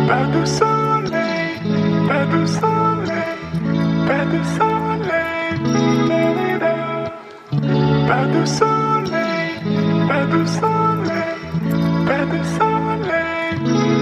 Pas de soleil, pas de soleil, pas de soleil, pas de soleil, pas de soleil, pas de soleil, pas de soleil,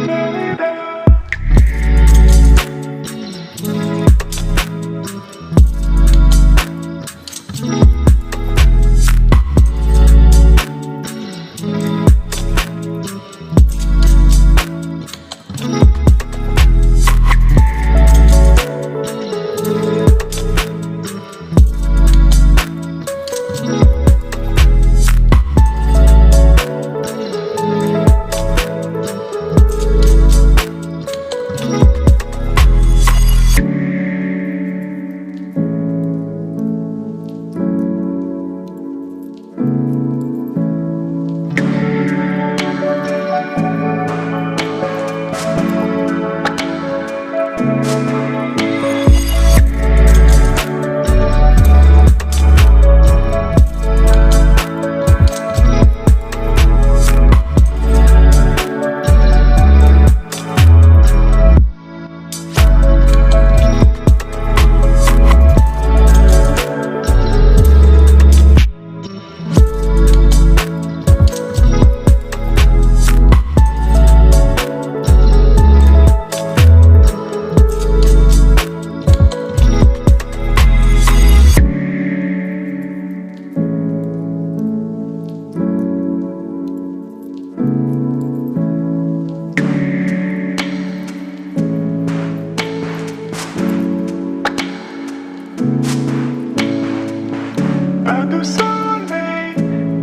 pas de soleil, pas de soleil,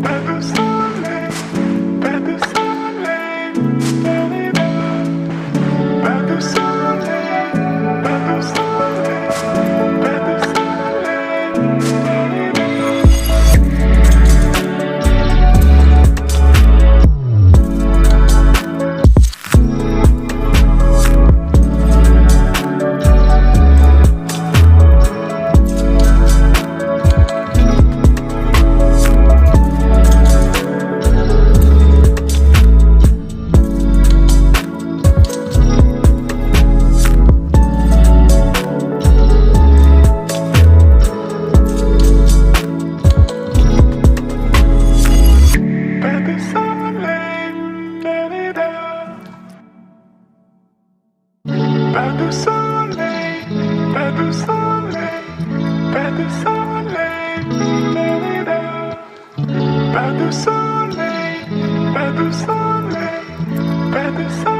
pas de soleil, pas de soleil, pas de Pas de soleil, pas de soleil, pas de soleil, pas de soleil, pas de soleil, pas de soleil.